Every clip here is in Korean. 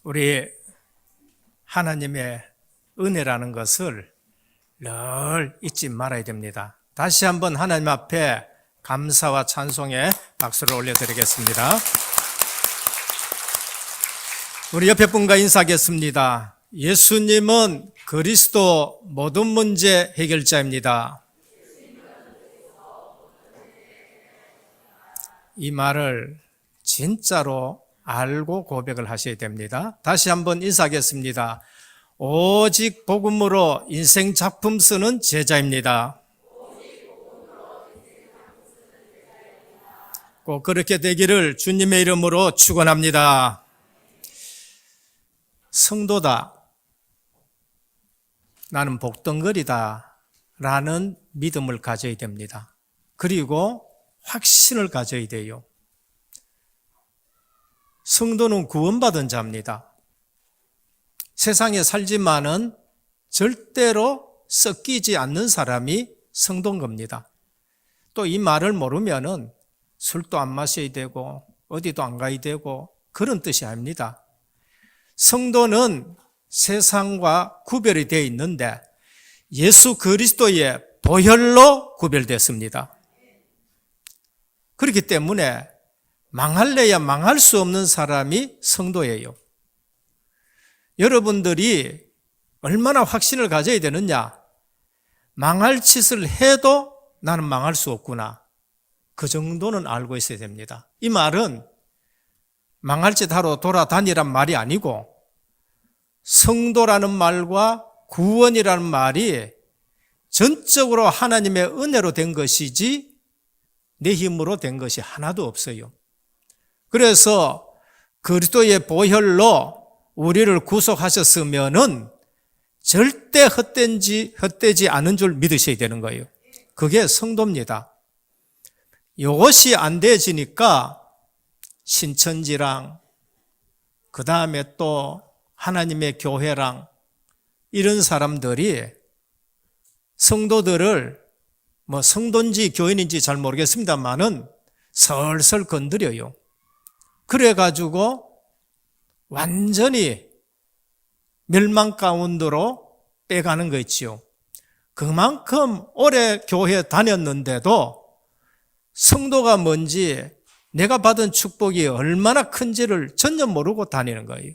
우리 하나님의 은혜라는 것을 늘 잊지 말아야 됩니다. 다시 한번 하나님 앞에 감사와 찬송의 박수를 올려드리겠습니다. 우리 옆에 분과 인사하겠습니다. 예수님은 그리스도 모든 문제 해결자입니다. 이 말을 진짜로 알고 고백을 하셔야 됩니다. 다시 한번 인사하겠습니다. 오직 복음으로 인생 작품 쓰는 제자입니다. 꼭 그렇게 되기를 주님의 이름으로 축원합니다. 성도다, 나는 복덩거리다 라는 믿음을 가져야 됩니다. 그리고 확신을 가져야 돼요. 성도는 구원받은 자입니다. 세상에 살지만은 절대로 섞이지 않는 사람이 성도인 겁니다. 또 이 말을 모르면은 술도 안 마셔야 되고 어디도 안 가야 되고 그런 뜻이 아닙니다. 성도는 세상과 구별이 되어 있는데 예수 그리스도의 보혈로 구별됐습니다. 그렇기 때문에 망할래야 망할 수 없는 사람이 성도예요. 여러분들이 얼마나 확신을 가져야 되느냐? 망할 짓을 해도 나는 망할 수 없구나. 그 정도는 알고 있어야 됩니다. 이 말은 망할 짓 하러 돌아다니란 말이 아니고 성도라는 말과 구원이라는 말이 전적으로 하나님의 은혜로 된 것이지 내 힘으로 된 것이 하나도 없어요. 그래서 그리스도의 보혈로 우리를 구속하셨으면은 절대 헛되지 않은 줄 믿으셔야 되는 거예요. 그게 성도입니다. 이것이 안 되어지니까 신천지랑 그 다음에 또 하나님의 교회랑 이런 사람들이 성도들을 성도인지 교인인지 잘 모르겠습니다만은 설설 건드려요. 그래가지고 완전히 멸망 가운데로 빼가는 거 있지요. 그만큼 오래 교회 다녔는데도 성도가 뭔지 내가 받은 축복이 얼마나 큰지를 전혀 모르고 다니는 거예요.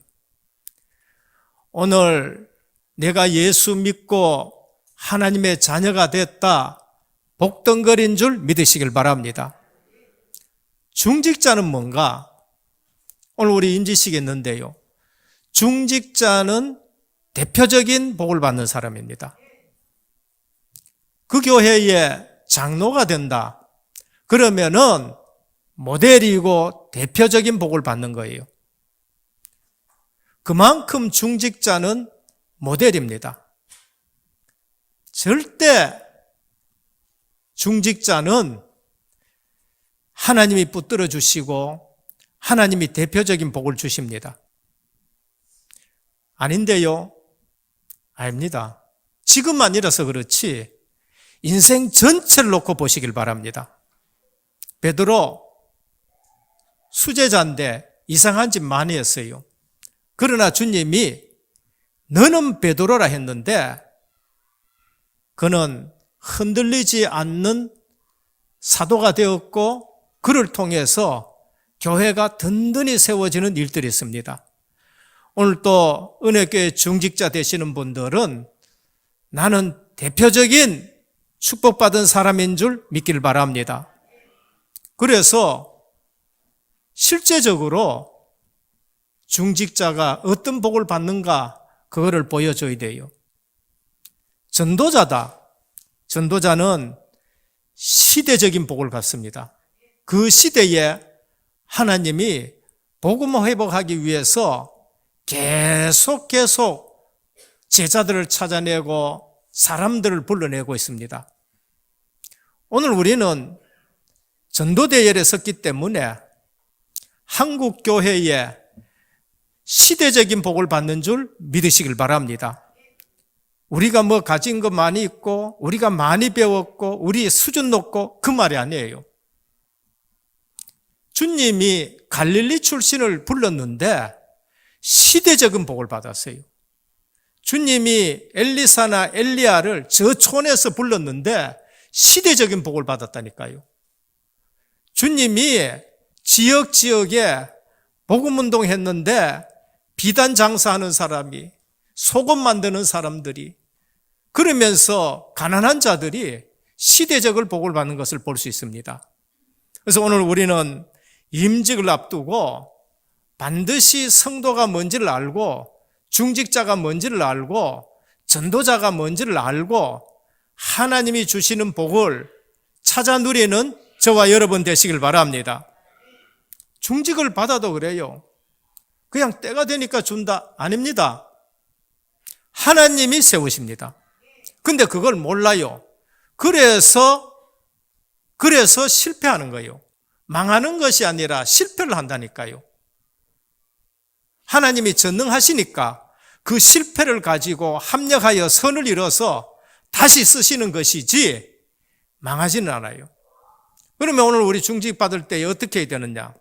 오늘 내가 예수 믿고 하나님의 자녀가 됐다, 복덩거린 줄 믿으시길 바랍니다. 중직자는 뭔가? 오늘 우리 인지시겠는데요. 중직자는 대표적인 복을 받는 사람입니다. 그 교회의 장로가 된다. 그러면은 모델이고 대표적인 복을 받는 거예요. 그만큼 중직자는 모델입니다. 절대 중직자는 하나님이 붙들어 주시고 하나님이 대표적인 복을 주십니다. 아닌데요? 아닙니다. 지금만이라서 그렇지 인생 전체를 놓고 보시길 바랍니다. 베드로 수제자인데 이상한 짓 많이 했어요. 그러나 주님이 너는 베드로라 했는데 그는 흔들리지 않는 사도가 되었고 그를 통해서 교회가 든든히 세워지는 일들이 있습니다. 오늘 또 은혜교회 중직자 되시는 분들은 나는 대표적인 축복받은 사람인 줄 믿길 바랍니다. 그래서 실제적으로 중직자가 어떤 복을 받는가 그거를 보여줘야 돼요. 전도자다. 전도자는 시대적인 복을 갖습니다. 그 시대에 하나님이 복음 회복하기 위해서 계속 제자들을 찾아내고 사람들을 불러내고 있습니다. 오늘 우리는 전도대열에 섰기 때문에 한국 교회에 시대적인 복을 받는 줄 믿으시길 바랍니다. 우리가 가진 거 많이 있고 우리가 많이 배웠고 우리 수준 높고 그 말이 아니에요. 주님이 갈릴리 출신을 불렀는데 시대적인 복을 받았어요. 주님이 엘리사나 엘리야를 저 촌에서 불렀는데 시대적인 복을 받았다니까요. 주님이 지역에 복음운동 했는데 비단 장사하는 사람이, 소금 만드는 사람들이, 그러면서 가난한 자들이 시대적인 복을 받는 것을 볼 수 있습니다. 그래서 오늘 우리는 임직을 앞두고 반드시 성도가 뭔지를 알고, 중직자가 뭔지를 알고, 전도자가 뭔지를 알고 하나님이 주시는 복을 찾아 누리는 저와 여러분 되시길 바랍니다. 중직을 받아도 그래요. 그냥 때가 되니까 준다? 아닙니다. 하나님이 세우십니다. 근데 그걸 몰라요. 그래서 실패하는 거예요. 망하는 것이 아니라 실패를 한다니까요. 하나님이 전능하시니까 그 실패를 가지고 합력하여 선을 이뤄서 다시 쓰시는 것이지 망하지는 않아요. 그러면 오늘 우리 중직 받을 때 어떻게 해야 되느냐?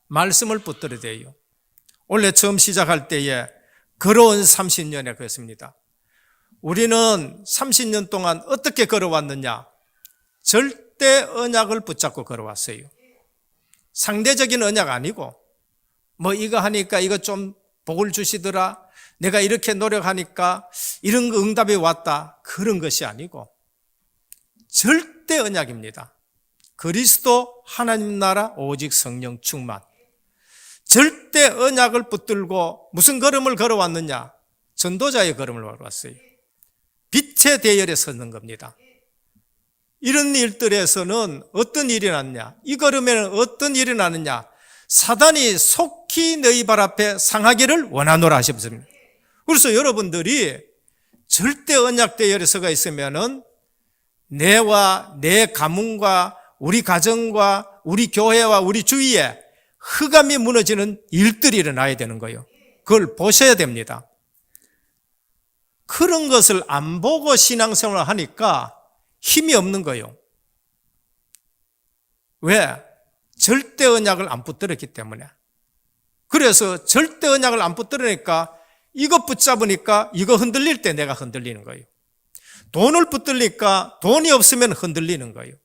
말씀을 붙들어야 돼요. 원래 처음 시작할 때에 걸어온 30년에 그랬습니다. 우리는 30년 동안 어떻게 걸어왔느냐? 절대 언약을 붙잡고 걸어왔어요. 상대적인 언약 아니고, 뭐 이거 하니까 이거 좀 복을 주시더라, 내가 이렇게 노력하니까 이런 거 응답이 왔다, 그런 것이 아니고 절대 언약입니다. 그리스도 하나님 나라 오직 성령 충만. 절대 언약을 붙들고 무슨 걸음을 걸어왔느냐? 전도자의 걸음을 걸어왔어요. 빛의 대열에 서는 겁니다. 이런 일들에서는 어떤 일이 났냐? 이 걸음에는 어떤 일이 나느냐? 사단이 속히 너희 발 앞에 상하기를 원하노라 하셨습니다. 그래서 여러분들이 절대 언약 대열에 서가 있으면은 내와 내 가문과 우리 가정과 우리 교회와 우리 주위에 흑암이 무너지는 일들이 일어나야 되는 거예요. 그걸 보셔야 됩니다. 그런 것을 안 보고 신앙생활을 하니까 힘이 없는 거예요. 왜? 절대 언약을 안 붙들었기 때문에. 그래서 절대 언약을 안 붙들으니까 이거 붙잡으니까 이거 흔들릴 때 내가 흔들리는 거예요. 돈을 붙들니까 돈이 없으면 흔들리는 거예요.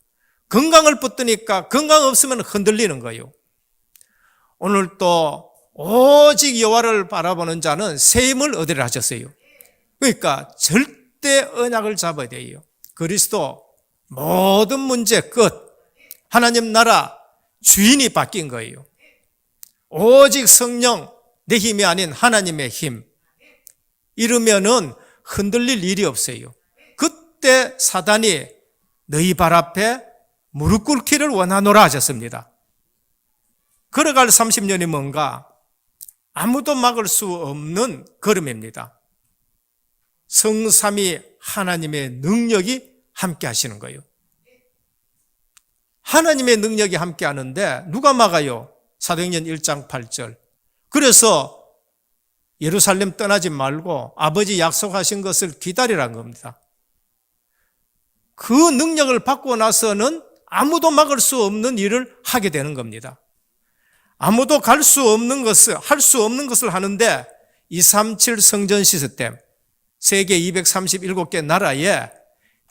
건강을 붙드니까 건강 없으면 흔들리는 거예요. 오늘 또 오직 여호와를 바라보는 자는 새 힘을 얻으리라 하셨어요. 그러니까 절대 언약을 잡아야 돼요. 그리스도 모든 문제 끝. 하나님 나라 주인이 바뀐 거예요. 오직 성령, 내 힘이 아닌 하나님의 힘. 이러면은 흔들릴 일이 없어요. 그때 사단이 너희 발 앞에 무릎 꿇기를 원하노라 하셨습니다. 걸어갈 30년이 뭔가? 아무도 막을 수 없는 걸음입니다. 성삼위 하나님의 능력이 함께 하시는 거예요. 하나님의 능력이 함께 하는데 누가 막아요? 사도행전 1장 8절. 그래서 예루살렘 떠나지 말고 아버지 약속하신 것을 기다리라는 겁니다. 그 능력을 받고 나서는 아무도 막을 수 없는 일을 하게 되는 겁니다. 아무도 갈 수 없는 것을, 할 수 없는 것을 하는데 237 성전 시스템, 세계 237개 나라에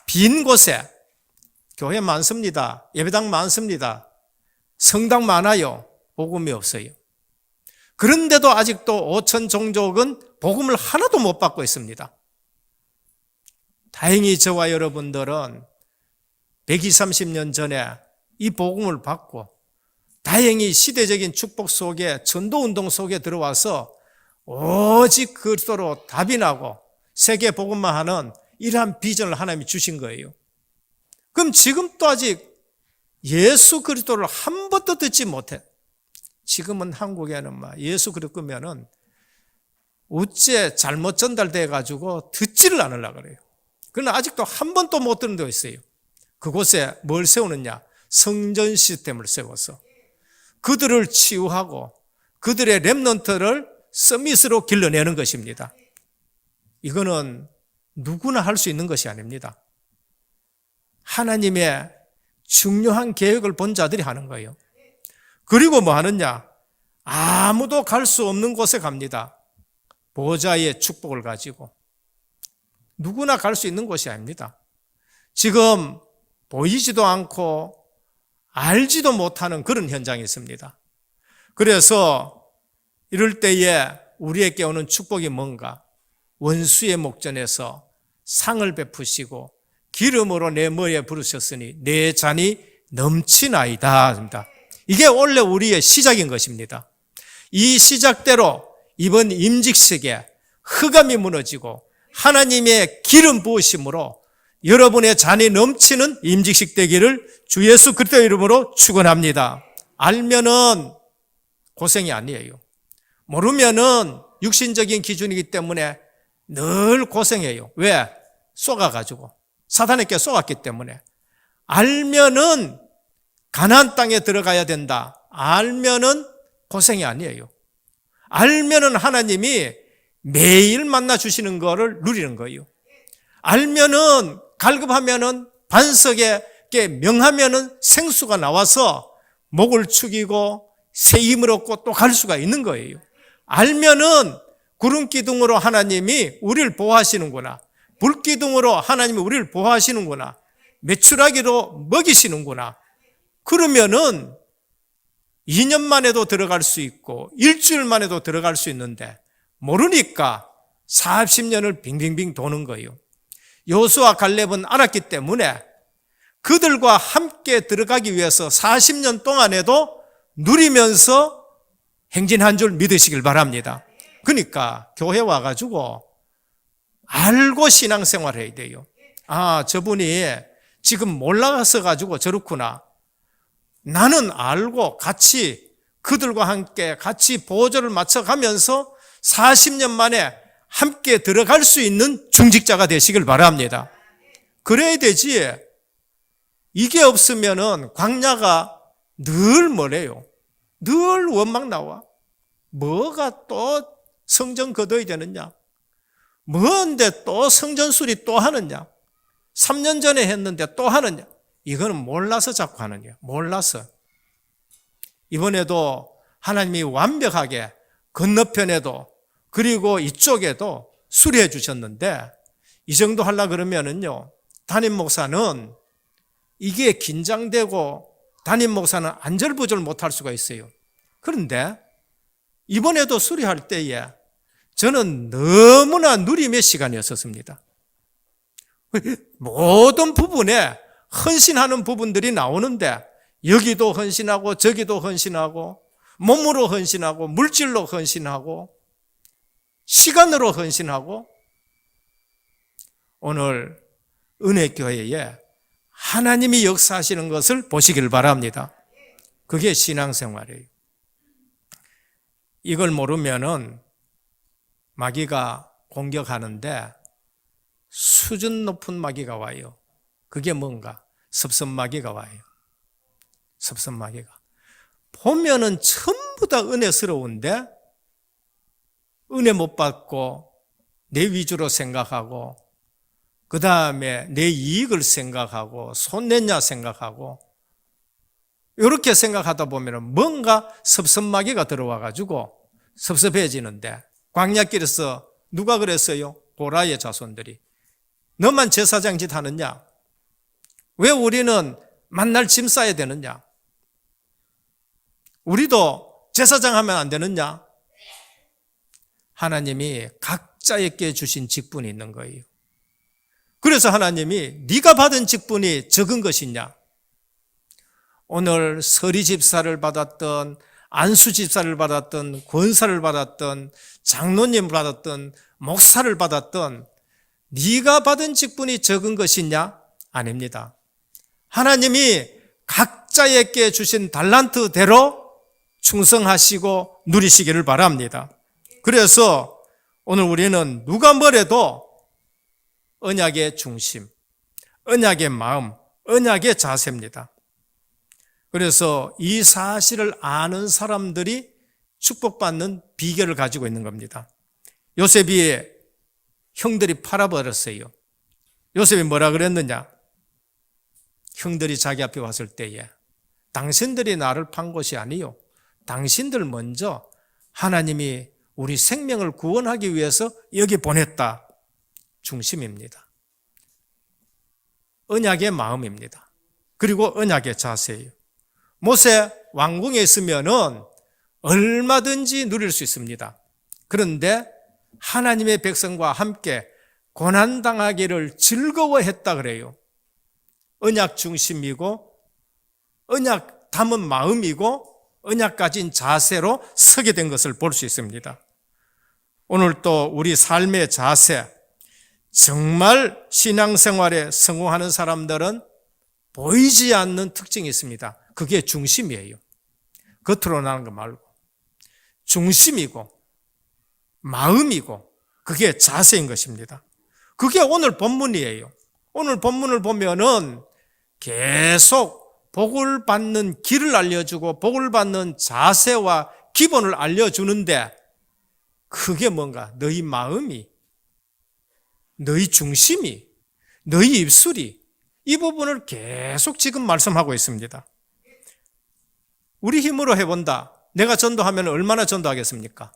빈 곳에 교회 많습니다. 예배당 많습니다. 성당 많아요. 복음이 없어요. 그런데도 아직도 5천 종족은 복음을 하나도 못 받고 있습니다. 다행히 저와 여러분들은 120, 30년 전에 이 복음을 받고 다행히 시대적인 축복 속에 전도운동 속에 들어와서 오직 그리스도로 답이 나고 세계 복음만 하는 이러한 비전을 하나님이 주신 거예요. 그럼 지금도 아직 예수 그리스도를 한 번도 듣지 못해. 지금은 한국에는 예수 그리스도면은 어째 잘못 전달돼 가지고 듣지를 않으려고 그래요. 그러나 아직도 한 번도 못 듣는 데 있어요. 그곳에 뭘 세우느냐? 성전 시스템을 세워서 그들을 치유하고 그들의 렘넌트를 서밋으로 길러내는 것입니다. 이거는 누구나 할 수 있는 것이 아닙니다. 하나님의 중요한 계획을 본 자들이 하는 거예요. 그리고 뭐 하느냐? 아무도 갈 수 없는 곳에 갑니다. 보호자의 축복을 가지고. 누구나 갈 수 있는 곳이 아닙니다. 지금 보이지도 않고 알지도 못하는 그런 현장이 있습니다. 그래서 이럴 때에 우리에게 오는 축복이 뭔가? 원수의 목전에서 상을 베푸시고 기름으로 내 머리에 부르셨으니 내 잔이 넘치나이다. 이게 원래 우리의 시작인 것입니다. 이 시작대로 이번 임직식에 흑암이 무너지고 하나님의 기름 부으심으로 여러분의 잔이 넘치는 임직식 되기를 주 예수 그리스도 이름으로 축원합니다. 알면은 고생이 아니에요. 모르면은 육신적인 기준이기 때문에 늘 고생해요. 왜? 쏘가가지고 사탄에게 쏘았기 때문에. 알면은 가나안 땅에 들어가야 된다. 알면은 고생이 아니에요. 알면은 하나님이 매일 만나 주시는 거를 누리는 거예요. 알면은 갈급하면은 반석에 명하면은 생수가 나와서 목을 축이고 새 힘을 얻고 또 갈 수가 있는 거예요. 알면은 구름 기둥으로 하나님이 우리를 보호하시는구나. 불 기둥으로 하나님이 우리를 보호하시는구나. 메추라기로 먹이시는구나. 그러면은 2년 만에도 들어갈 수 있고 일주일 만에도 들어갈 수 있는데 모르니까 40년을 빙빙빙 도는 거예요. 여호수아 갈렙은 알았기 때문에 그들과 함께 들어가기 위해서 40년 동안에도 누리면서 행진한 줄 믿으시길 바랍니다. 그러니까 교회 와가지고 알고 신앙생활 해야 돼요. 아, 저분이 지금 몰라서 가지고 저렇구나. 나는 알고 같이 그들과 함께 같이 보조를 맞춰가면서 40년 만에 함께 들어갈 수 있는 중직자가 되시길 바랍니다. 그래야 되지. 이게 없으면은 광야가 늘 뭐래요? 늘 원망 나와. 뭐가 또 성전 걷어야 되느냐? 뭔데 또 성전 수리 또 하느냐? 3년 전에 했는데 또 하느냐? 이거는 몰라서 자꾸 하는 거예요. 몰라서. 이번에도 하나님이 완벽하게 건너편에도 그리고 이쪽에도 수리해 주셨는데 이 정도 하려고 그러면은요, 담임 목사는 이게 긴장되고 담임 목사는 안절부절 못할 수가 있어요. 그런데 이번에도 수리할 때에 저는 너무나 누림의 시간이었습니다. 모든 부분에 헌신하는 부분들이 나오는데 여기도 헌신하고 저기도 헌신하고 몸으로 헌신하고 물질로 헌신하고 시간으로 헌신하고 오늘 은혜교회에 하나님이 역사하시는 것을 보시길 바랍니다. 그게 신앙생활이에요. 이걸 모르면은 마귀가 공격하는데 수준 높은 마귀가 와요. 그게 뭔가? 섭섭마귀가 와요. 섭섭마귀가. 보면은 전부 다 은혜스러운데 은혜 못 받고 내 위주로 생각하고 그 다음에 내 이익을 생각하고 손냈냐 생각하고 이렇게 생각하다 보면 뭔가 섭섭마귀가 들어와가지고 섭섭해지는데 광야길에서 누가 그랬어요? 고라의 자손들이. 너만 제사장 짓 하느냐? 왜 우리는 만날 짐 싸야 되느냐? 우리도 제사장 하면 안 되느냐? 하나님이 각자에게 주신 직분이 있는 거예요. 그래서 하나님이 네가 받은 직분이 적은 것이냐? 오늘 서리 집사를 받았던 안수 집사를 받았던 권사를 받았던 장로님 받았던 목사를 받았던 네가 받은 직분이 적은 것이냐? 아닙니다. 하나님이 각자에게 주신 달란트대로 충성하시고 누리시기를 바랍니다. 그래서 오늘 우리는 누가 뭐래도 언약의 중심, 언약의 마음, 언약의 자세입니다. 그래서 이 사실을 아는 사람들이 축복받는 비결을 가지고 있는 겁니다. 요셉이 형들이 팔아버렸어요. 요셉이 뭐라 그랬느냐? 형들이 자기 앞에 왔을 때에 당신들이 나를 판 것이 아니요 당신들 먼저 하나님이 우리 생명을 구원하기 위해서 여기 보냈다. 중심입니다. 언약의 마음입니다. 그리고 언약의 자세예요. 모세 왕궁에 있으면은 얼마든지 누릴 수 있습니다. 그런데 하나님의 백성과 함께 고난당하기를 즐거워했다 그래요. 언약 중심이고 언약 담은 마음이고 언약 가진 자세로 서게 된 것을 볼 수 있습니다. 오늘 또 우리 삶의 자세, 정말 신앙생활에 성공하는 사람들은 보이지 않는 특징이 있습니다. 그게 중심이에요. 겉으로 나는 거 말고 중심이고 마음이고 그게 자세인 것입니다. 그게 오늘 본문이에요. 오늘 본문을 보면은 계속 복을 받는 길을 알려주고 복을 받는 자세와 기본을 알려주는데 그게 뭔가 너희 마음이, 너희 중심이, 너희 입술이 이 부분을 계속 지금 말씀하고 있습니다. 우리 힘으로 해본다. 내가 전도하면 얼마나 전도하겠습니까?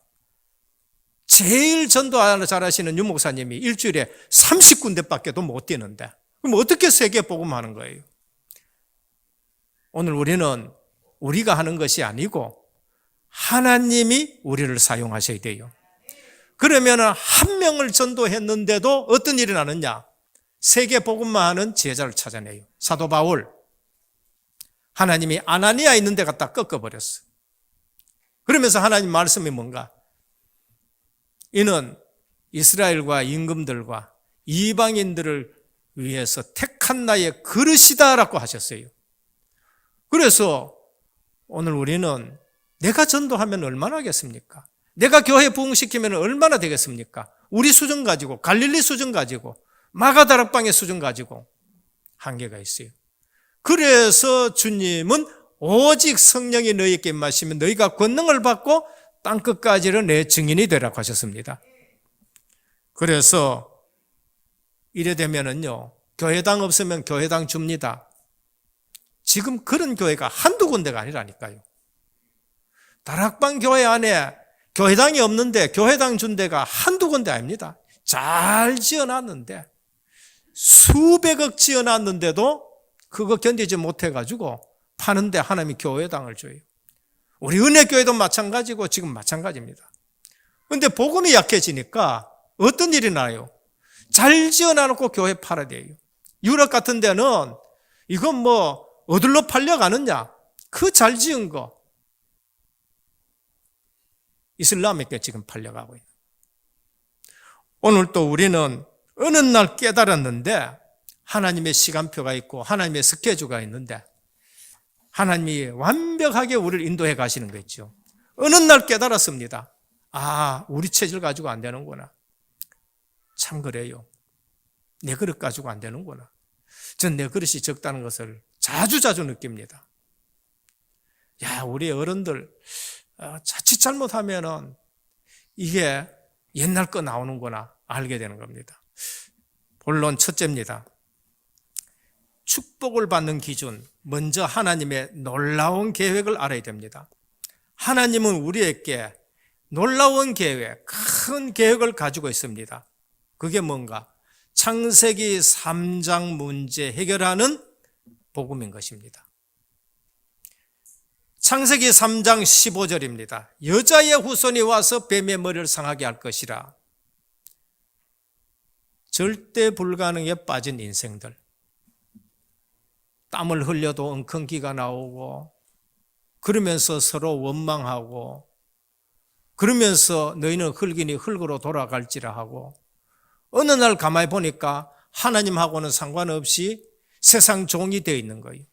제일 전도 잘하시는 유 목사님이 일주일에 30군데밖에도 못 뛰는데 그럼 어떻게 세계 복음하는 거예요? 오늘 우리는 우리가 하는 것이 아니고 하나님이 우리를 사용하셔야 돼요. 그러면 한 명을 전도했는데도 어떤 일이 나느냐? 세계 복음만 하는 제자를 찾아내요. 사도 바울, 하나님이 아나니아 있는 데 갖다 꺾어버렸어. 그러면서 하나님 말씀이 뭔가? 이는 이스라엘과 임금들과 이방인들을 위해서 택한 나의 그릇이다라고 하셨어요. 그래서 오늘 우리는 내가 전도하면 얼마나 하겠습니까? 내가 교회 부흥시키면 얼마나 되겠습니까? 우리 수준 가지고, 갈릴리 수준 가지고, 마가다락방의 수준 가지고 한계가 있어요. 그래서 주님은 오직 성령이 너희에게 임하시면 너희가 권능을 받고 땅끝까지는 내 증인이 되라고 하셨습니다. 그래서 이래 되면은요, 교회당 없으면 교회당 줍니다. 지금 그런 교회가 한두 군데가 아니라니까요. 다락방 교회 안에 교회당이 없는데 교회당 준 데가 한두 군데 아닙니다. 잘 지어놨는데 수백억 지어놨는데도 그거 견디지 못해가지고 파는데 하나님이 교회당을 줘요. 우리 은혜교회도 마찬가지고 지금 마찬가지입니다. 그런데 복음이 약해지니까 어떤 일이 나요? 잘 지어놔놓고 교회 팔아야 돼요. 유럽 같은 데는 이건 뭐 어디로 팔려가느냐? 그 잘 지은 거 이슬람에게 지금 팔려가고 있는. 오늘 또 우리는 어느 날 깨달았는데 하나님의 시간표가 있고 하나님의 스케줄가 있는데 하나님이 완벽하게 우리를 인도해 가시는 거죠. 어느 날 깨달았습니다. 아, 우리 체질 가지고 안 되는구나. 참 그래요. 내 그릇 가지고 안 되는구나. 전 내 그릇이 적다는 것을 자주자주 느낍니다. 야, 우리 어른들 자칫 잘못하면은 이게 옛날 거 나오는구나 알게 되는 겁니다. 본론 첫째입니다. 축복을 받는 기준, 먼저 하나님의 놀라운 계획을 알아야 됩니다. 하나님은 우리에게 놀라운 계획, 큰 계획을 가지고 있습니다. 그게 뭔가? 창세기 3장 문제 해결하는 복음인 것입니다. 창세기 3장 15절입니다. 여자의 후손이 와서 뱀의 머리를 상하게 할 것이라. 절대 불가능에 빠진 인생들. 땀을 흘려도 엉겅기가 나오고 그러면서 서로 원망하고 그러면서 너희는 흙이니 흙으로 돌아갈지라 하고 어느 날 가만히 보니까 하나님하고는 상관없이 세상 종이 되어 있는 거예요.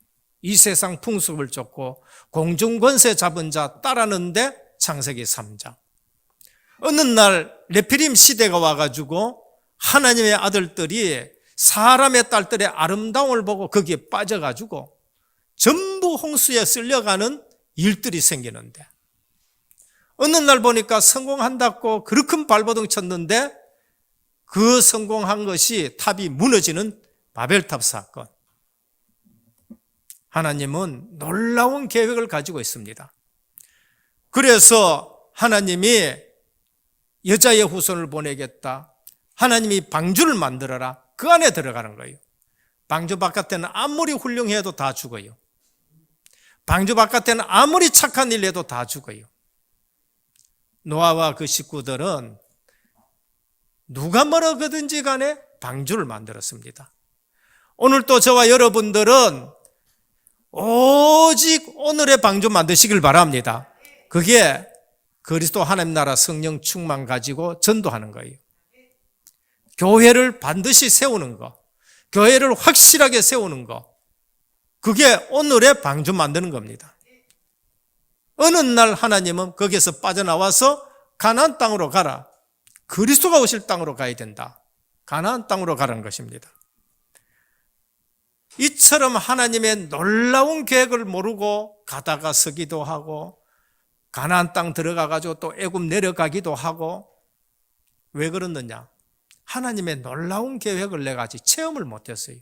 이 세상 풍습을 쫓고 공중권세 잡은 자 따르는데 창세기 3장. 어느 날 네피림 시대가 와가지고 하나님의 아들들이 사람의 딸들의 아름다움을 보고 거기에 빠져가지고 전부 홍수에 쓸려가는 일들이 생기는데 어느 날 보니까 성공한다고 그렇게 발버둥 쳤는데 그 성공한 것이 탑이 무너지는 바벨탑 사건. 하나님은 놀라운 계획을 가지고 있습니다. 그래서 하나님이 여자의 후손을 보내겠다. 하나님이 방주를 만들어라. 그 안에 들어가는 거예요. 방주 바깥에는 아무리 훌륭해도 다 죽어요. 방주 바깥에는 아무리 착한 일 해도 다 죽어요. 노아와 그 식구들은 누가 뭐라거든지 간에 방주를 만들었습니다. 오늘 또 저와 여러분들은 오직 오늘의 방주 만드시길 바랍니다. 그게 그리스도 하나님 나라 성령 충만 가지고 전도하는 거예요. 교회를 반드시 세우는 거, 교회를 확실하게 세우는 거, 그게 오늘의 방주 만드는 겁니다. 어느 날 하나님은 거기에서 빠져나와서 가나안 땅으로 가라. 그리스도가 오실 땅으로 가야 된다. 가나안 땅으로 가라는 것입니다. 이처럼 하나님의 놀라운 계획을 모르고 가다가 서기도 하고 가나안 땅 들어가가지고 또 애굽 내려가기도 하고, 왜 그러느냐? 하나님의 놀라운 계획을 내가 아직 체험을 못했어요.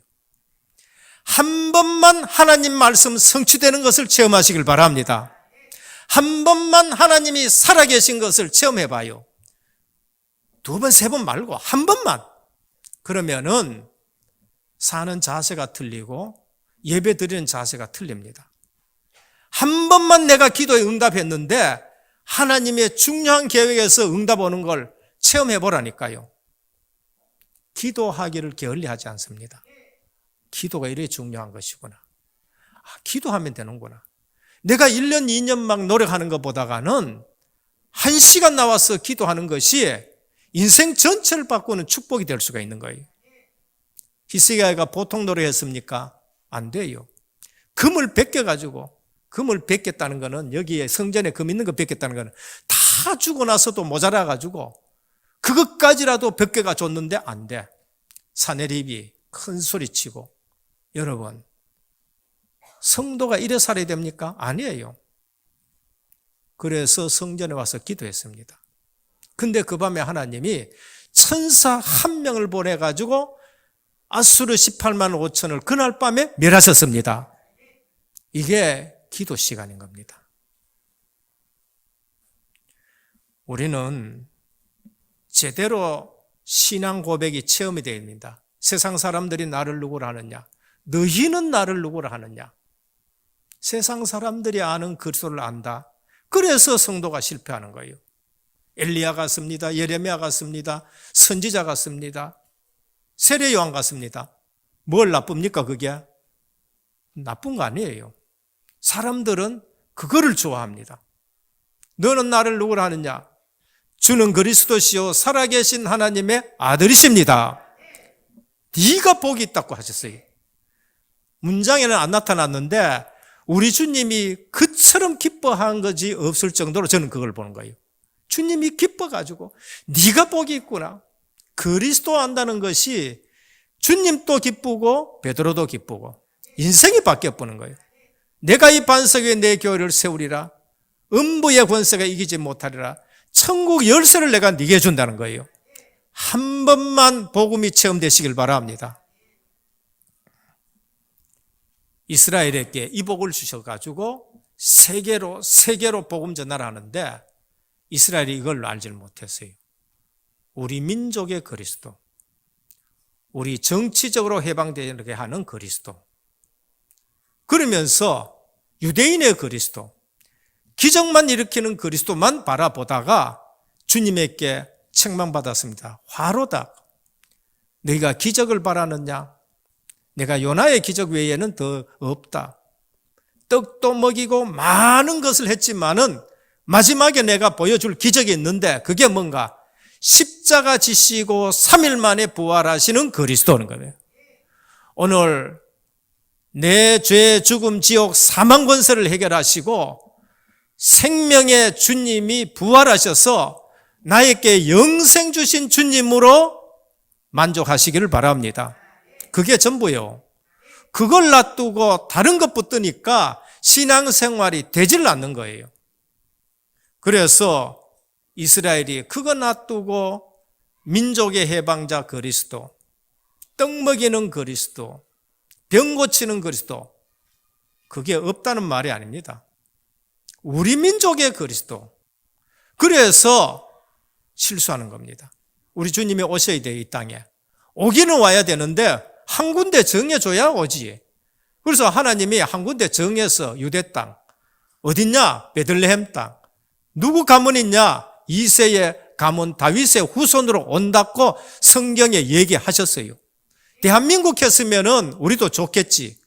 한 번만 하나님 말씀 성취되는 것을 체험하시길 바랍니다. 한 번만 하나님이 살아계신 것을 체험해봐요. 두 번, 세 번 말고 한 번만. 그러면은 사는 자세가 틀리고 예배 드리는 자세가 틀립니다. 한 번만 내가 기도에 응답했는데 하나님의 중요한 계획에서 응답 오는 걸 체험해보라니까요. 기도하기를 게을리하지 않습니다. 기도가 이렇게 중요한 것이구나. 기도하면 되는구나. 내가 1년, 2년 막 노력하는 것보다는 1시간 나와서 기도하는 것이 인생 전체를 바꾸는 축복이 될 수가 있는 거예요. 히스기야가 보통 노력했습니까? 안 돼요. 금을 베껴가지고, 금을 베꼈다는 거는, 여기에 성전에 금 있는 거 베꼈다는 거는 다 주고 나서도 모자라가지고 그것까지라도 베껴가 줬는데 안 돼. 사내립이 큰 소리 치고. 여러분, 성도가 이래 살아야 됩니까? 아니에요. 그래서 성전에 와서 기도했습니다. 근데 그 밤에 하나님이 천사 한 명을 보내가지고 아수르 18만 5천을 그날 밤에 멸하셨습니다. 이게 기도 시간인 겁니다. 우리는 제대로 신앙 고백이 체험이 되어야 됩니다. 세상 사람들이 나를 누구라 하느냐? 너희는 나를 누구라 하느냐? 세상 사람들이 아는 그리스도를 안다. 그래서 성도가 실패하는 거예요. 엘리야 같습니다. 예레미야 같습니다. 선지자 같습니다. 세례 요한 같습니다. 뭘 나쁩니까 그게? 나쁜 거 아니에요. 사람들은 그거를 좋아합니다. 너는 나를 누구라 하느냐? 주는 그리스도시요 살아계신 하나님의 아들이십니다. 네가 복이 있다고 하셨어요. 문장에는 안 나타났는데 우리 주님이 그처럼 기뻐한 것이 없을 정도로 저는 그걸 보는 거예요. 주님이 기뻐가지고 네가 복이 있구나. 그리스도 안다는 것이 주님도 기쁘고 베드로도 기쁘고 인생이 바뀌어보는 거예요. 내가 이 반석 위에 내 교회를 세우리라. 음부의 권세가 이기지 못하리라. 천국 열쇠를 내가 네게 준다는 거예요. 한 번만 복음이 체험되시길 바랍니다. 이스라엘에게 이 복을 주셔가지고 세계로 복음 전하라는데 이스라엘이 이걸 알지 못했어요. 우리 민족의 그리스도, 우리 정치적으로 해방되게 하는 그리스도, 그러면서 유대인의 그리스도, 기적만 일으키는 그리스도만 바라보다가 주님에게 책망받았습니다. 화로다. 너희가 기적을 바라느냐? 내가 요나의 기적 외에는 더 없다. 떡도 먹이고 많은 것을 했지만은 마지막에 내가 보여줄 기적이 있는데 그게 뭔가? 십자가 지시고 3일 만에 부활하시는 그리스도는 거예요. 오늘 내 죄, 죽음, 지옥, 사망 권세를 해결하시고 생명의 주님이 부활하셔서 나에게 영생 주신 주님으로 만족하시기를 바랍니다. 그게 전부예요. 그걸 놔두고 다른 것 붙으니까 신앙생활이 되질 않는 거예요. 그래서 이스라엘이 그거 놔두고 민족의 해방자 그리스도, 떡 먹이는 그리스도, 병 고치는 그리스도, 그게 없다는 말이 아닙니다. 우리 민족의 그리스도. 그래서 실수하는 겁니다. 우리 주님이 오셔야 돼, 이 땅에. 오기는 와야 되는데 한 군데 정해줘야 오지. 그래서 하나님이 한 군데 정해서 유대 땅. 어딨냐? 베들레헴 땅. 누구 가문이냐? 이새의 가문 다윗의 후손으로 온다고 성경에 얘기하셨어요. 대한민국 했으면은 우리도 좋겠지.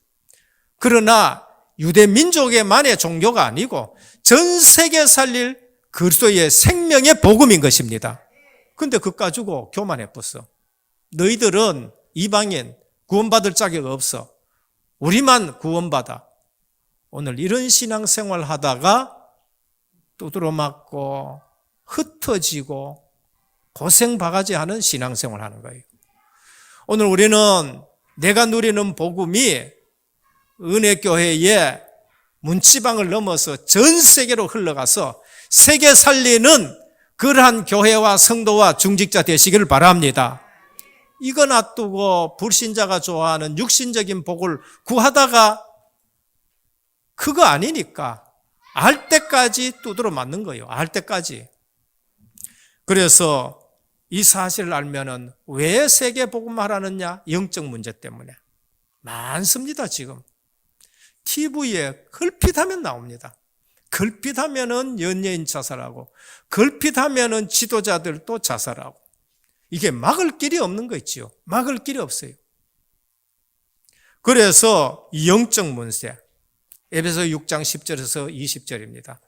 그러나 유대 민족의만의 종교가 아니고 전 세계 살릴 그리스도의 생명의 복음인 것입니다. 근데 그거 가지고 교만해버렸어. 너희들은 이방인 구원받을 자격 없어. 우리만 구원받아. 오늘 이런 신앙생활 하다가 두드러 맞고 흩어지고 고생 바가지 하는 신앙생활 하는 거예요. 오늘 우리는 내가 누리는 복음이 은혜교회의 문지방을 넘어서 전 세계로 흘러가서 세계 살리는 그러한 교회와 성도와 중직자 되시기를 바랍니다. 이거 놔두고 불신자가 좋아하는 육신적인 복을 구하다가 그거 아니니까 알 때까지 두드러 맞는 거예요. 알 때까지. 그래서 이 사실을 알면은 왜 세계 복음을 하느냐? 영적 문제 때문에. 많습니다, 지금. TV에 걸핏하면 나옵니다. 걸핏하면은 연예인 자살하고, 걸핏하면은 지도자들도 자살하고. 이게 막을 길이 없는 거 있지요. 막을 길이 없어요. 그래서 영적 문제. 에베소 6장 10절에서 20절입니다.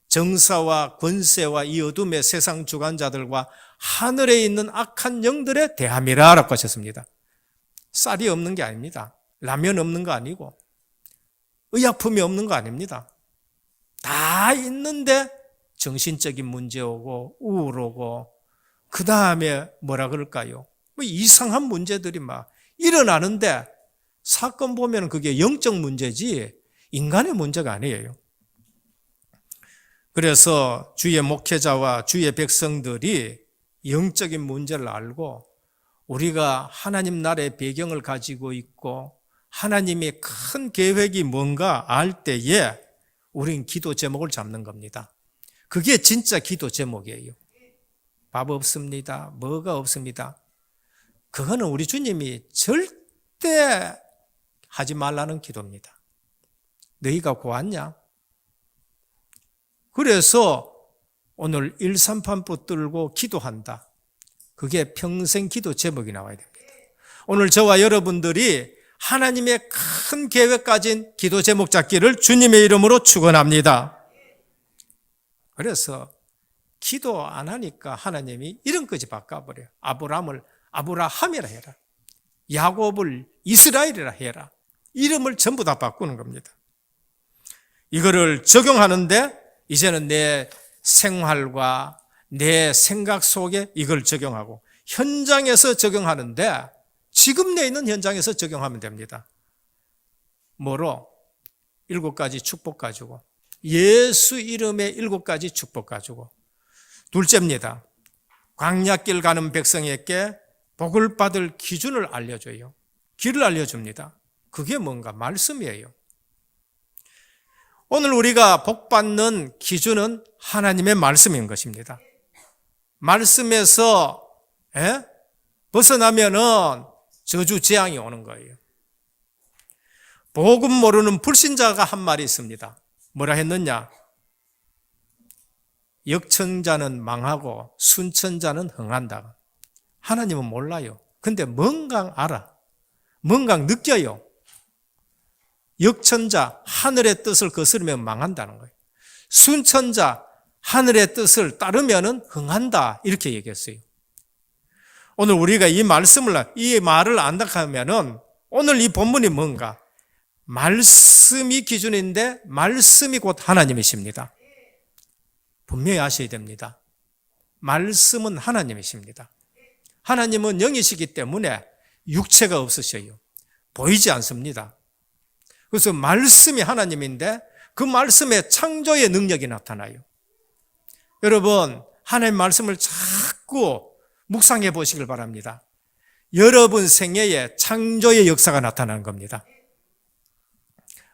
정사와 권세와 이 어둠의 세상 주관자들과 하늘에 있는 악한 영들의 대함이라 라고 하셨습니다. 쌀이 없는 게 아닙니다. 라면 없는 거 아니고 의약품이 없는 거 아닙니다. 다 있는데 정신적인 문제 오고 우울 오고 그 다음에 뭐라 그럴까요? 뭐 이상한 문제들이 막 일어나는데 사건 보면 그게 영적 문제지 인간의 문제가 아니에요. 그래서 주의 목회자와 주의 백성들이 영적인 문제를 알고 우리가 하나님 나라의 배경을 가지고 있고 하나님의 큰 계획이 뭔가 알 때에 우린 기도 제목을 잡는 겁니다. 그게 진짜 기도 제목이에요. 밥 없습니다. 뭐가 없습니다. 그거는 우리 주님이 절대 하지 말라는 기도입니다. 너희가 구하냐? 그래서 오늘 138 붙들고 기도한다. 그게 평생 기도 제목이 나와야 됩니다. 오늘 저와 여러분들이 하나님의 큰 계획 가진 기도 제목 잡기를 주님의 이름으로 축원합니다. 그래서 기도 안 하니까 하나님이 이름까지 바꿔버려요. 아브라함을 아브라함이라 해라. 야곱을 이스라엘이라 해라. 이름을 전부 다 바꾸는 겁니다. 이거를 적용하는데 이제는 내 생활과 내 생각 속에 이걸 적용하고 현장에서 적용하는데 지금 내 있는 현장에서 적용하면 됩니다. 뭐로? 7가지 축복 가지고 예수 이름의 7가지 축복 가지고 둘째입니다. 광야길 가는 백성에게 복을 받을 기준을 알려줘요. 길을 알려줍니다. 그게 뭔가? 말씀이에요. 오늘 우리가 복받는 기준은 하나님의 말씀인 것입니다. 말씀에서 벗어나면은 저주 재앙이 오는 거예요. 복음 모르는 불신자가 한 말이 있습니다. 뭐라 했느냐? 역천자는 망하고 순천자는 흥한다. 하나님은 몰라요. 근데 뭔가 알아. 뭔가 느껴요. 역천자, 하늘의 뜻을 거스르면 망한다는 거예요. 순천자, 하늘의 뜻을 따르면 흥한다. 이렇게 얘기했어요. 오늘 우리가 이 말을 안다 하면은 오늘 이 본문이 뭔가? 말씀이 기준인데 말씀이 곧 하나님이십니다. 분명히 아셔야 됩니다. 말씀은 하나님이십니다. 하나님은 영이시기 때문에 육체가 없으셔요. 보이지 않습니다. 그래서 말씀이 하나님인데 그 말씀에 창조의 능력이 나타나요. 여러분, 하나님의 말씀을 자꾸 묵상해 보시길 바랍니다. 여러분 생애에 창조의 역사가 나타나는 겁니다.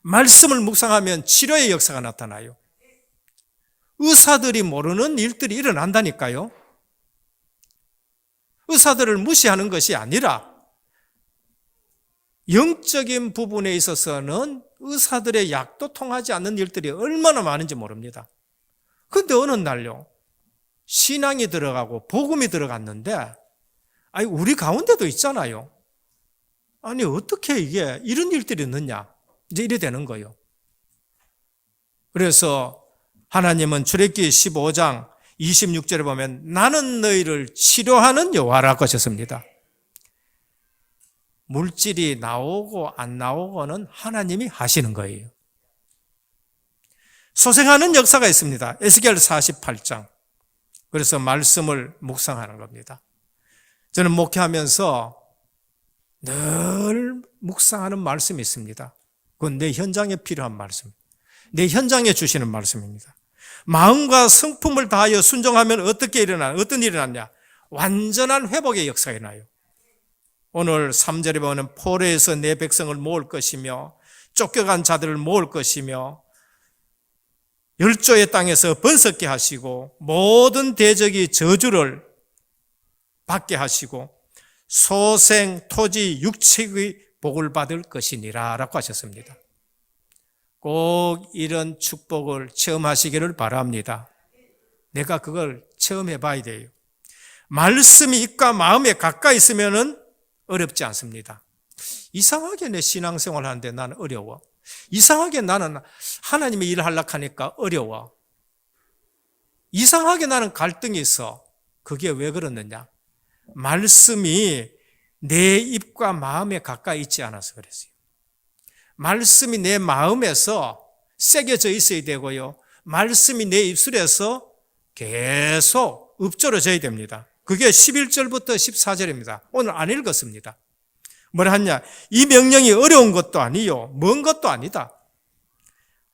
말씀을 묵상하면 치료의 역사가 나타나요. 의사들이 모르는 일들이 일어난다니까요. 의사들을 무시하는 것이 아니라 영적인 부분에 있어서는 의사들의 약도 통하지 않는 일들이 얼마나 많은지 모릅니다. 그런데 어느 날요, 신앙이 들어가고 복음이 들어갔는데, 아니 우리 가운데도 있잖아요. 아니 어떻게 이게 이런 일들이 있느냐, 이제 이래 되는 거예요. 그래서 하나님은 출애굽기 15장 26절에 보면 나는 너희를 치료하는 여호와라고 하셨습니다. 물질이 나오고 안 나오고는 하나님이 하시는 거예요. 소생하는 역사가 있습니다. 에스겔 48장. 그래서 말씀을 묵상하는 겁니다. 저는 목회하면서 늘 묵상하는 말씀이 있습니다. 그건 내 현장에 필요한 말씀, 내 현장에 주시는 말씀입니다. 마음과 성품을 다하여 순종하면 어떻게 어떤 일이 일어나냐? 완전한 회복의 역사가 일어나요. 오늘 3절에 보면 포로에서 내 백성을 모을 것이며 쫓겨간 자들을 모을 것이며 열조의 땅에서 번성케 하시고 모든 대적이 저주를 받게 하시고 소생, 토지, 육체의 복을 받을 것이니라 라고 하셨습니다. 꼭 이런 축복을 체험하시기를 바랍니다. 내가 그걸 체험해 봐야 돼요. 말씀이 입과 마음에 가까이 있으면 어렵지 않습니다. 이상하게 내 신앙생활 하는데 나는 어려워. 이상하게 나는 하나님의 일을 하려고 하니까 어려워. 이상하게 나는 갈등이 있어. 그게 왜 그러느냐? 말씀이 내 입과 마음에 가까이 있지 않아서 그랬어요. 말씀이 내 마음에서 새겨져 있어야 되고요. 말씀이 내 입술에서 계속 읊조려져야 됩니다. 그게 11절부터 14절입니다. 오늘 안 읽었습니다. 뭐라 하냐? 이 명령이 어려운 것도 아니요, 먼 것도 아니다.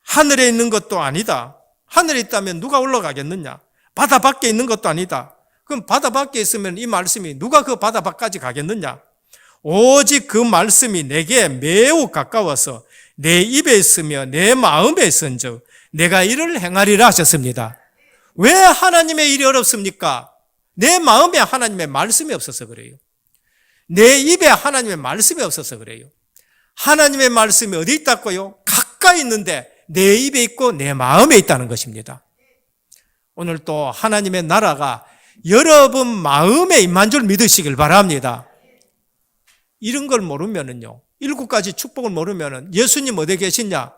하늘에 있는 것도 아니다. 하늘에 있다면 누가 올라가겠느냐? 바다 밖에 있는 것도 아니다. 그럼 바다 밖에 있으면 이 말씀이 누가 그 바다 밖까지 가겠느냐? 오직 그 말씀이 내게 매우 가까워서 내 입에 있으며 내 마음에 있은즉 내가 이를 행하리라 하셨습니다. 왜 하나님의 일이 어렵습니까? 내 마음에 하나님의 말씀이 없어서 그래요. 내 입에 하나님의 말씀이 없어서 그래요. 하나님의 말씀이 어디 있다고요? 가까이 있는데 내 입에 있고 내 마음에 있다는 것입니다. 오늘 또 하나님의 나라가 여러분 마음에 임한 줄 믿으시길 바랍니다. 이런 걸 모르면은요, 7가지 축복을 모르면은 예수님 어디 계시냐?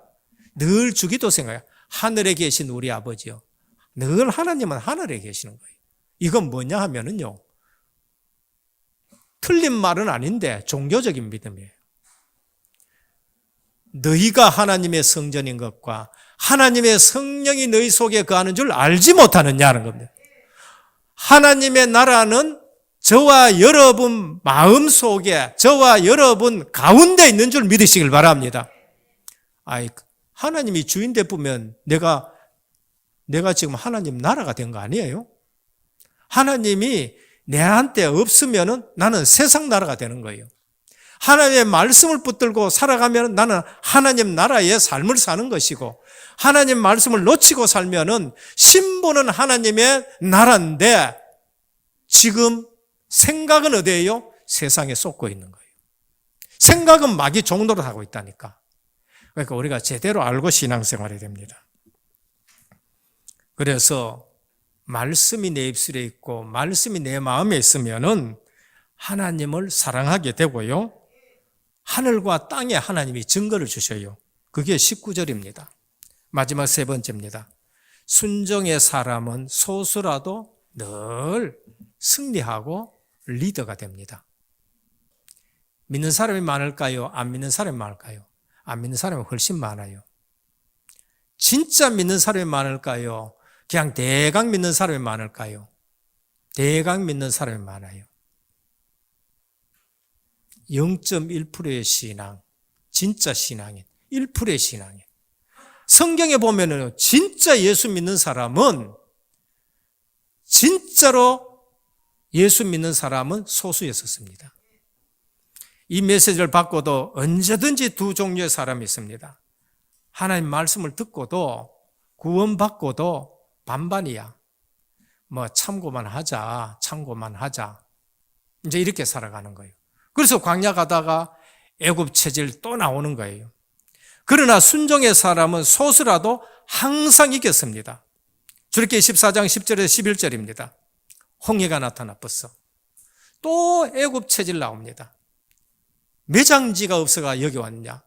늘 주기도 생각해요. 하늘에 계신 우리 아버지요. 늘 하나님은 하늘에 계시는 거예요. 이건 뭐냐 하면은요, 틀린 말은 아닌데 종교적인 믿음이에요. 너희가 하나님의 성전인 것과 하나님의 성령이 너희 속에 거하는 줄 알지 못하느냐는 겁니다. 하나님의 나라는 저와 여러분 마음 속에, 저와 여러분 가운데 있는 줄 믿으시길 바랍니다. 하나님이 주인 되면 내가 지금 하나님 나라가 된 거 아니에요? 하나님이 내한테 없으면 나는 세상 나라가 되는 거예요. 하나님의 말씀을 붙들고 살아가면 나는 하나님 나라의 삶을 사는 것이고, 하나님 말씀을 놓치고 살면 신분은 하나님의 나라인데 지금 생각은 어디예요? 세상에 쏟고 있는 거예요. 생각은 마귀 종노릇 하고 있다니까. 그러니까 우리가 제대로 알고 신앙생활해야 됩니다. 그래서 말씀이 내 입술에 있고 말씀이 내 마음에 있으면은 하나님을 사랑하게 되고요. 하늘과 땅에 하나님이 증거를 주셔요. 그게 19절입니다. 마지막 3번째입니다. 순종의 사람은 소수라도 늘 승리하고 리더가 됩니다. 믿는 사람이 많을까요? 안 믿는 사람이 많을까요? 안 믿는 사람이 훨씬 많아요. 진짜 믿는 사람이 많을까요? 그냥 대강 믿는 사람이 많을까요? 대강 믿는 사람이 많아요. 0.1%의 신앙, 진짜 신앙인, 1%의 신앙인. 성경에 보면은 진짜 예수 믿는 사람은, 진짜로 예수 믿는 사람은 소수였었습니다. 이 메시지를 받고도 언제든지 두 종류의 사람이 있습니다. 하나님 말씀을 듣고도 구원받고도 반반이야. 뭐 참고만 하자. 이제 이렇게 살아가는 거예요. 그래서 광야 가다가 애굽 체질 또 나오는 거예요. 그러나 순종의 사람은 소수라도 항상 이겼습니다. 출애굽기 14장 10절에서 11절입니다. 홍해가 나타나 벌써. 또 애굽 체질 나옵니다. 매장지가 없어가 여기 왔냐?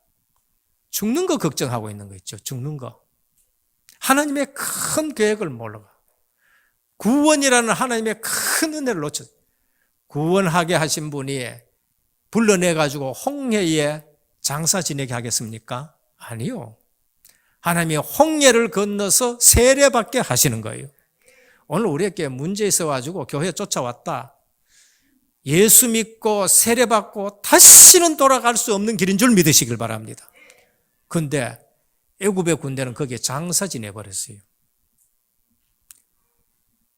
죽는 거 걱정하고 있는 거 있죠. 죽는 거. 하나님의 큰 계획을 몰라가. 구원이라는 하나님의 큰 은혜를 놓쳤어요. 구원하게 하신 분이 불러내가지고 홍해에 장사 지내게 하겠습니까? 아니요. 하나님이 홍해를 건너서 세례받게 하시는 거예요. 오늘 우리에게 문제 있어가지고 교회 쫓아왔다. 예수 믿고 세례받고 다시는 돌아갈 수 없는 길인 줄 믿으시길 바랍니다. 근데 애굽의 군대는 거기에 장사 지내버렸어요.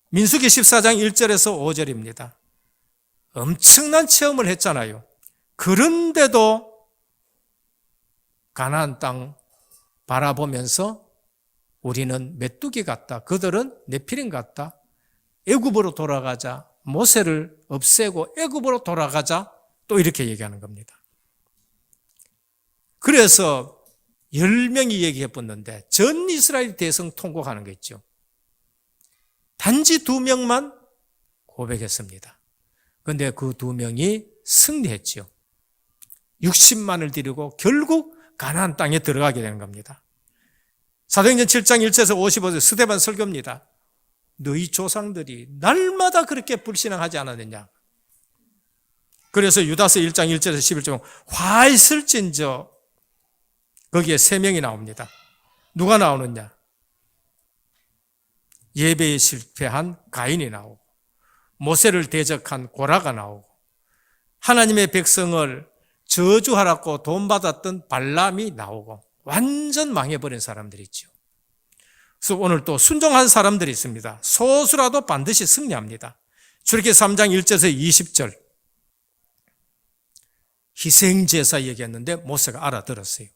민수기 14장 1절에서 5절입니다. 엄청난 체험을 했잖아요. 그런데도 가나안 땅 바라보면서 우리는 메뚜기 같다. 그들은 네피림 같다. 애굽으로 돌아가자. 모세를 없애고 애굽으로 돌아가자. 또 이렇게 얘기하는 겁니다. 그래서 10명이 얘기해 봤는데 전 이스라엘 대성 통곡하는 거 있죠. 단지 2명만 고백했습니다. 그런데 그 2명이 승리했죠. 60만을 데리고 결국 가나안 땅에 들어가게 되는 겁니다. 사도행전 7장 1절에서 55절 스데반 설교입니다. 너희 조상들이 날마다 그렇게 불신앙하지 않았느냐. 그래서 유다서 1장 1절에서 11절 화 있을진저 거기에 3명이 나옵니다. 누가 나오느냐? 예배에 실패한 가인이 나오고 모세를 대적한 고라가 나오고 하나님의 백성을 저주하라고 돈 받았던 발람이 나오고 완전 망해버린 사람들이 있죠. 그래서 오늘 또 순종한 사람들이 있습니다. 소수라도 반드시 승리합니다. 출애굽기 3장 1절에서 20절 희생제사 얘기했는데 모세가 알아들었어요.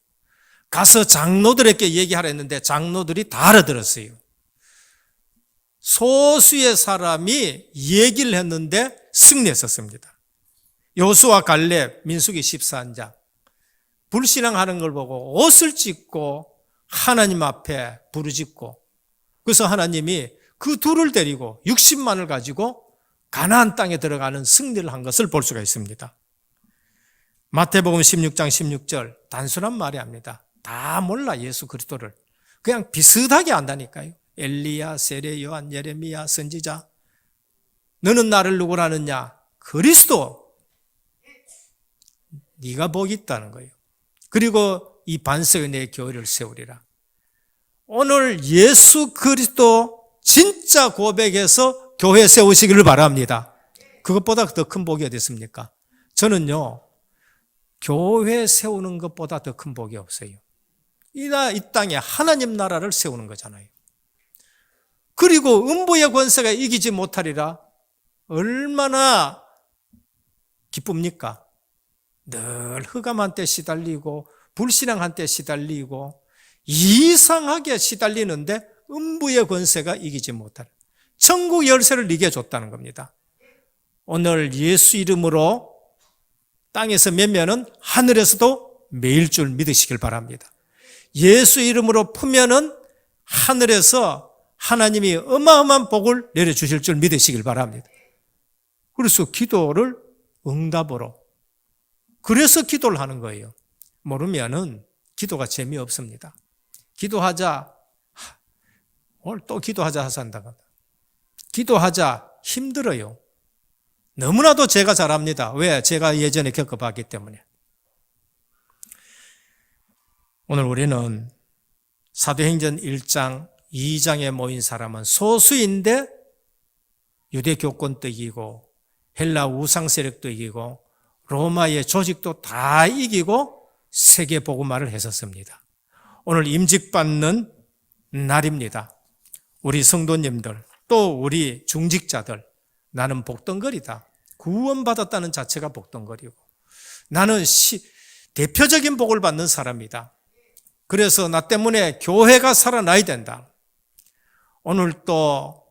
가서 장로들에게 얘기하라 했는데 장로들이 다 알아들었어요. 소수의 사람이 얘기를 했는데 승리했었습니다. 여호수아 갈렙 민수기 14장 불신앙하는 걸 보고 옷을 찢고 하나님 앞에 부르짖고 그래서 하나님이 그 둘을 데리고 60만을 가지고 가나안 땅에 들어가는 승리를 한 것을 볼 수가 있습니다. 마태복음 16장 16절 단순한 말이 아닙니다. 다 몰라 예수 그리스도를. 그냥 비슷하게 안다니까요. 엘리야, 세례, 요한, 예레미야, 선지자. 너는 나를 누구라느냐? 그리스도. 네가 복이 있다는 거예요. 그리고 이 반석에 내 교회를 세우리라. 오늘 예수 그리스도 진짜 고백해서 교회 세우시기를 바랍니다. 그것보다 더 큰 복이 어디 있습니까? 저는요, 교회 세우는 것보다 더 큰 복이 없어요. 이 땅에 하나님 나라를 세우는 거잖아요. 그리고 음부의 권세가 이기지 못하리라. 얼마나 기쁩니까? 늘 흑암한테 시달리고 불신앙한테 시달리고 이상하게 시달리는데 음부의 권세가 이기지 못하리라. 천국 열쇠를 네게 줬다는 겁니다. 오늘 예수 이름으로 땅에서 매면은 하늘에서도 매일 줄 믿으시길 바랍니다. 예수 이름으로 풀면은 하늘에서 하나님이 어마어마한 복을 내려주실 줄 믿으시길 바랍니다. 그래서 기도를 응답으로. 그래서 기도를 하는 거예요. 모르면은 기도가 재미없습니다. 기도하자. 오늘 또 기도하자 해서 한다고. 기도하자. 힘들어요. 너무나도 제가 잘합니다. 왜? 제가 예전에 겪어봤기 때문에. 오늘 우리는 사도행전 1장, 2장에 모인 사람은 소수인데 유대 교권도 이기고 헬라 우상 세력도 이기고 로마의 조직도 다 이기고 세계 복음화를 했었습니다. 오늘 임직받는 날입니다. 우리 성도님들 또 우리 중직자들 나는 복덩거리다. 구원받았다는 자체가 복덩거리고 나는 대표적인 복을 받는 사람이다. 그래서 나 때문에 교회가 살아나야 된다. 오늘 또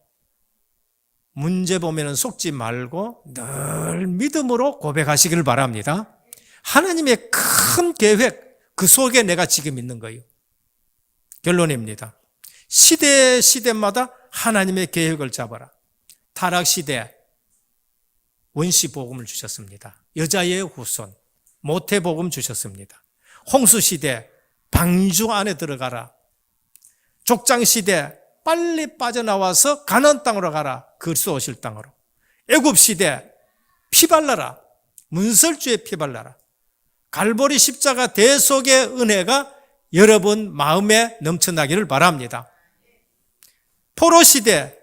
문제 보면은 속지 말고 늘 믿음으로 고백하시길 바랍니다. 하나님의 큰 계획, 그 속에 내가 지금 있는 거예요. 결론입니다. 시대마다 하나님의 계획을 잡아라. 타락시대 원시복음을 주셨습니다. 여자의 후손, 모태복음 주셨습니다. 홍수시대 방주 안에 들어가라. 족장시대 빨리 빠져나와서 가나안 땅으로 가라. 그리스도 오실 땅으로. 애굽시대 피 발라라. 문설주에 피 발라라. 갈보리 십자가 대속의 은혜가 여러분 마음에 넘쳐나기를 바랍니다. 포로시대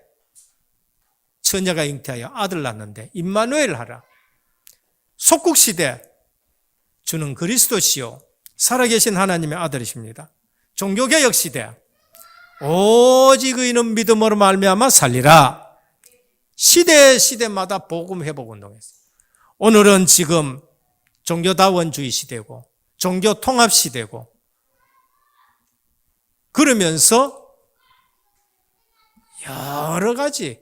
처녀가 잉태하여 아들 낳는데 임마누엘 하라. 속국시대 주는 그리스도시요 살아계신 하나님의 아들이십니다. 종교개혁시대 오직 의인은 믿음으로 말미암아 살리라. 시대마다 복음 회복 운동했어요. 오늘은 지금 종교다원주의 시대고 종교통합 시대고 그러면서 여러 가지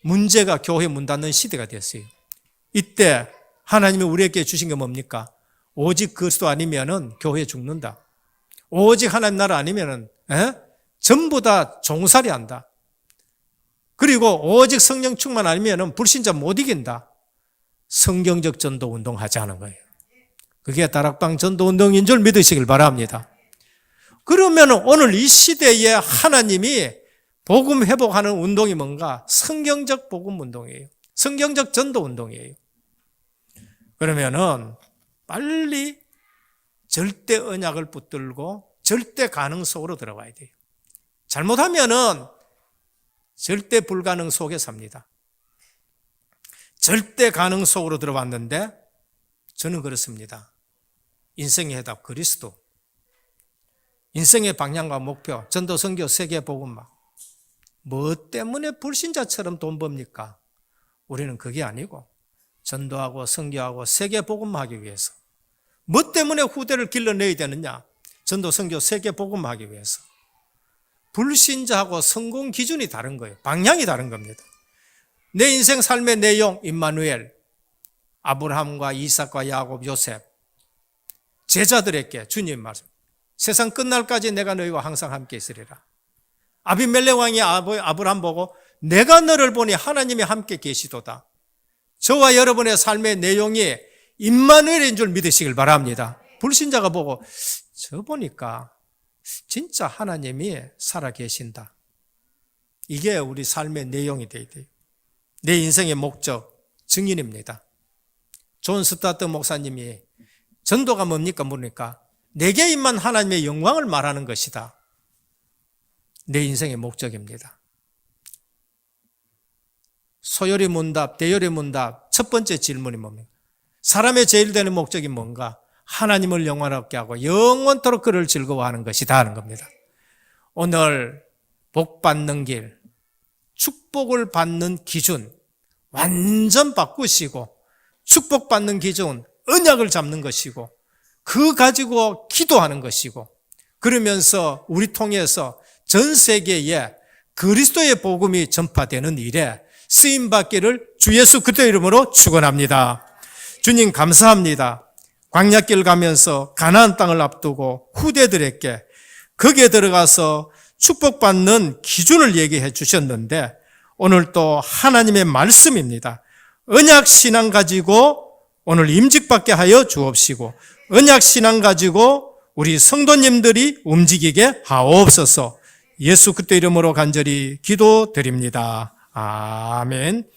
문제가 교회 문 닫는 시대가 됐어요. 이때 하나님이 우리에게 주신 게 뭡니까? 오직 그리스도 아니면은 교회 죽는다. 오직 하나님 나라 아니면은 전부 다 종살이 한다. 그리고 오직 성령 충만 아니면은 불신자 못 이긴다. 성경적 전도 운동 하지 않은 거예요. 그게 다락방 전도 운동인 줄 믿으시길 바랍니다. 그러면 오늘 이 시대에 하나님이 복음 회복하는 운동이 뭔가? 성경적 복음 운동이에요. 성경적 전도 운동이에요. 그러면은 빨리 절대 언약을 붙들고 절대 가능 속으로 들어가야 돼요. 잘못하면은 절대 불가능 속에 삽니다. 절대 가능 속으로 들어왔는데 저는 그렇습니다. 인생의 해답 그리스도. 인생의 방향과 목표, 전도, 선교, 세계 복음화. 뭐 때문에 불신자처럼 돈 법니까? 우리는 그게 아니고 전도하고 선교하고 세계 복음화하기 위해서. 뭐 때문에 후대를 길러내야 되느냐? 전도, 선교, 세계 복음화하기 위해서. 불신자하고 성공 기준이 다른 거예요. 방향이 다른 겁니다. 내 인생 삶의 내용, 임마누엘, 아브라함과 이삭과 야곱, 요셉, 제자들에게 주님 말씀. 세상 끝날까지 내가 너희와 항상 함께 있으리라. 아비멜렉 왕이 아브라함 보고 내가 너를 보니 하나님이 함께 계시도다. 저와 여러분의 삶의 내용이 임마누엘인 줄 믿으시길 바랍니다. 불신자가 보고 저 보니까 진짜 하나님이 살아계신다. 이게 우리 삶의 내용이 되어야 돼요. 내 인생의 목적, 증인입니다. 존 스타트 목사님이 전도가 뭡니까? 뭡니까? 내게 임한 하나님의 영광을 말하는 것이다. 내 인생의 목적입니다. 소요리 문답, 대요리 문답, 첫 번째 질문이 뭡니까? 사람의 제일 되는 목적이 뭔가? 하나님을 영원하게 하고 영원토록 그를 즐거워하는 것이다 하는 겁니다. 오늘 복 받는 길, 축복을 받는 기준 완전 바꾸시고 축복받는 기준 언약을 잡는 것이고 그 가지고 기도하는 것이고 그러면서 우리 통해서 전 세계에 그리스도의 복음이 전파되는 일에 쓰임받기를 주 예수 그리스도 이름으로 축원합니다. 주님 감사합니다. 광야길 가면서 가나안 땅을 앞두고 후대들에게 거기에 들어가서 축복받는 기준을 얘기해 주셨는데 오늘 또 하나님의 말씀입니다. 언약 신앙 가지고 오늘 임직받게 하여 주옵시고 언약 신앙 가지고 우리 성도님들이 움직이게 하옵소서. 예수 그리스도 이름으로 간절히 기도드립니다. 아멘.